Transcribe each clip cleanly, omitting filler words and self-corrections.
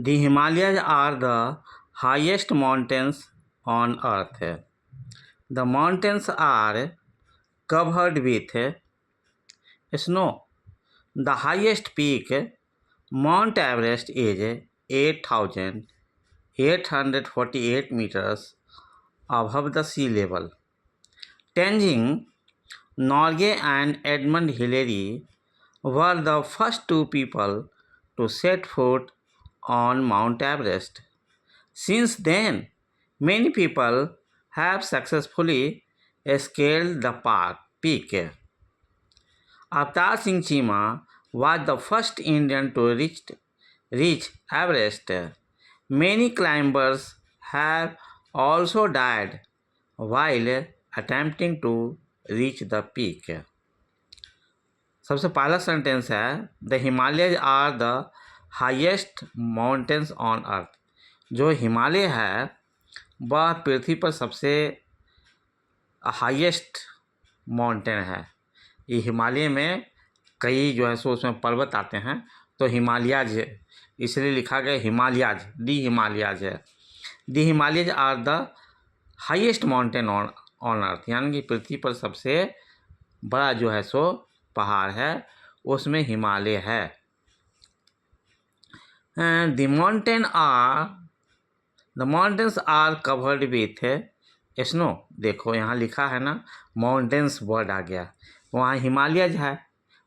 The Himalayas are the highest mountains on earth. The mountains are covered with snow. The highest peak, Mount Everest, is 8,848 meters above the sea level. Tenzing Norgay and Edmund Hillary were the first two people to set foot on Mount Everest. Since then, many people have successfully scaled the peak. Avatar Singh Chima was the first Indian to reach Everest. Many climbers have also died while attempting to reach the peak. सबसे पहला sentence है the Himalayas are the highest mountains on earth. जो हिमालय है वह पृथ्वी पर सबसे highest mountain है। ये हिमालय में कई जो है सो उसमें पर्वत आते हैं, तो हिमालयाज इसलिए लिखा गया हिमालयाज, दी हिमालयाज है। The Himalayas are the highest mountain on earth, यानी कि पृथ्वी पर सबसे बड़ा जो है सो पहाड़ है, उसमें हिमालय है। The mountains are covered with snow. देखो यहाँ लिखा है ना, माउंटेन्स वर्ड आ गया, वहाँ हिमालयज है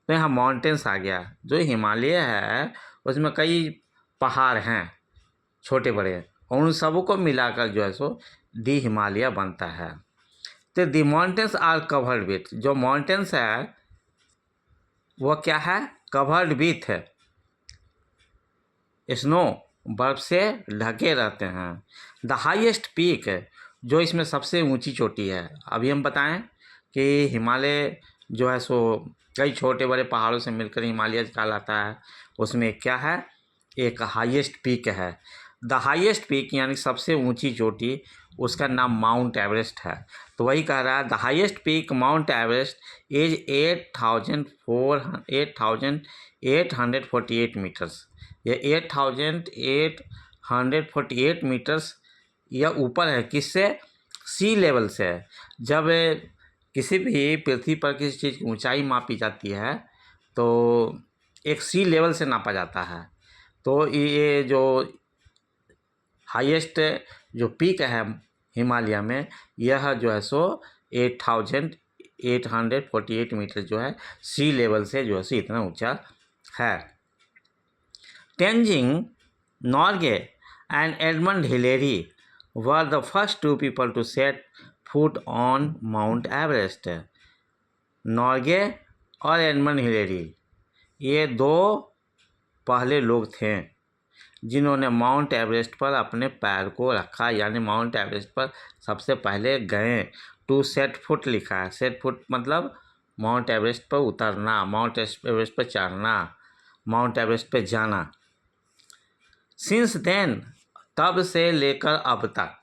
तो यहाँ माउंटेन्स आ गया। जो हिमालय है उसमें कई पहाड़ हैं छोटे बड़े, और उन सबको मिलाकर जो है सो दी हिमालय बनता है। तो दी माउंटेन्स आर कवर्ड विथ, जो माउंटेन्स है वह क्या है, कवर्ड विथ स्नो, बर्फ से ढके रहते हैं। द हाईएस्ट पीक, जो इसमें सबसे ऊंची चोटी है। अभी हम बताएं कि हिमालय जो है सो कई छोटे बड़े पहाड़ों से मिलकर हिमालय कहलाता है। उसमें क्या है, एक हाईएस्ट पीक है। द हाईएस्ट पीक यानी सबसे ऊंची चोटी, उसका नाम माउंट एवरेस्ट है। तो वही कह रहा है the highest peak Mount Everest is 8,848 meters. ये 8,848 मीटर्स यह ऊपर है, किससे, सी लेवल से। जब किसी भी पृथ्वी पर किसी चीज़ की ऊंचाई मापी जाती है तो एक सी लेवल से नापा जाता है। तो ये जो हाईएस्ट जो पीक है हिमालय में, यह जो है सो 8,848 मीटर जो है सी लेवल से जो है सो इतना ऊंचा है। Tenzing Norgay and Edmund Hillary were the first two people to set foot on Mount Everest. Norgay और एडमंड हिलेरी ये दो पहले लोग थे जिन्होंने माउंट एवरेस्ट पर अपने पैर को रखा, यानी माउंट एवरेस्ट पर सबसे पहले गए। टू सेट फुट लिखा है, सेट फुट मतलब माउंट एवरेस्ट पर उतरना, माउंट एवरेस्ट पर चढ़ना, माउंट एवरेस्ट पर जाना। सिंस देन, तब से लेकर अब तक।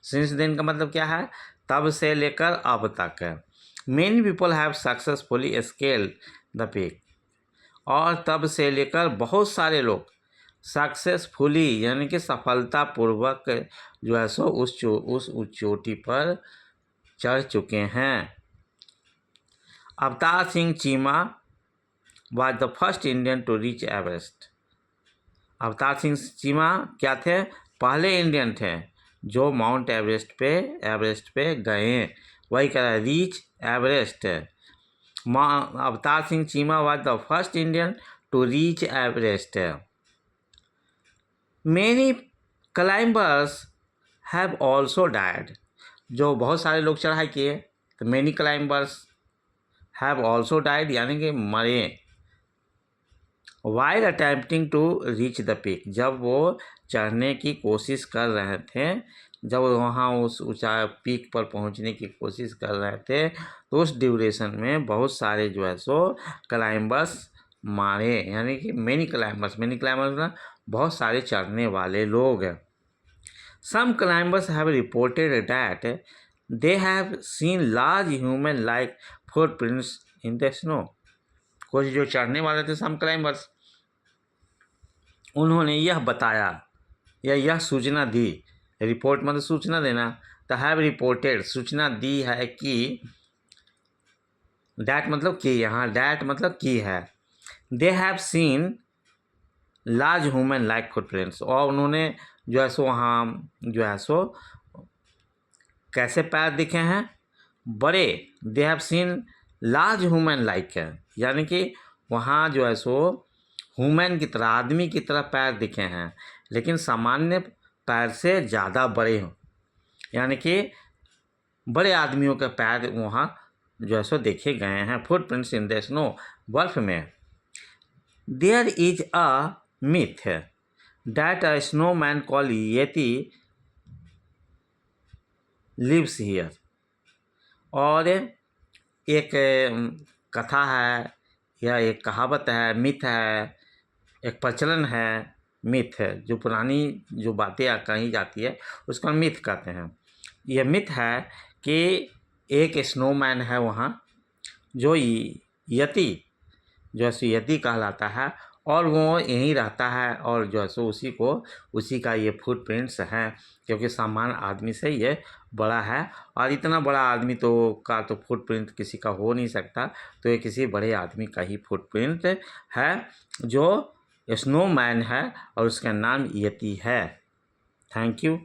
सिंस देन का मतलब क्या है, तब से लेकर अब तक। Many people have successfully scaled the peak, और तब से लेकर बहुत सारे लोग सक्सेसफुली यानी कि सफलतापूर्वक जो है सो उस चोटी पर चढ़ चुके हैं। Avtar Singh Cheema was the first Indian to reach Everest. Avtar Singh Cheema क्या थे, पहले इंडियन थे जो माउंट एवरेस्ट पे गए। वही कह रहा है reach Everest. Avtar Singh Cheema was the first Indian to reach Everest. Many climbers have also died, जो बहुत सारे लोग चढ़ाई किए, तो many climbers have also died यानी कि मरे। While attempting to reach the peak, जब वो चढ़ने की कोशिश कर रहे थे, जब वहाँ उस ऊंचा पीक पर पहुँचने की कोशिश कर रहे थे, तो उस ड्यूरेशन में बहुत सारे जो है सो क्लाइंबर्स मारे, यानी कि मेनी क्लाइंबर्स ना बहुत सारे चढ़ने वाले लोग। Some climbers have reported that they have seen large human like footprints in the snow. कुछ जो चढ़ने वाले थे सम क्लाइंबर्स, उन्होंने यह बताया या यह सूचना दी, रिपोर्ट मतलब सूचना देना, तो हैव रिपोर्टेड सूचना दी है कि, डैट मतलब कि, यहाँ डैट मतलब कि है, दे have seen large human like footprints, और उन्होंने जो है सो वहाँ जो है सो कैसे पैर दिखे हैं, बड़े, दे have seen large human like है, यानी कि वहाँ जो है सो ह्यूमन की तरह, आदमी की तरह पैर दिखे हैं, लेकिन सामान्य पैर से ज़्यादा बड़े हों, यानी कि बड़े आदमियों के पैर वहाँ जो है सो देखे गए हैं फुटप्रिंट्स इन द स्नो, बर्फ में। There is a myth that a snowman call yeti lives here, और एक कथा है या एक कहावत है, मिथ है, एक प्रचलन है, मिथ है, जो पुरानी जो बातें कही जाती है उसको मिथ कहते हैं। यह मिथ है कि एक स्नोमैन है वहाँ जो यति जो है सो यति कहलाता है, और वो यहीं रहता है, और जो है सो उसी का ये फुटप्रिंट्स हैं, क्योंकि सामान्य आदमी से ये बड़ा है, और इतना बड़ा आदमी तो फुटप्रिंट किसी का हो नहीं सकता, तो ये किसी बड़े आदमी का ही फुटप्रिंट है जो स्नोमैन है, और उसका नाम यति है। Thank you.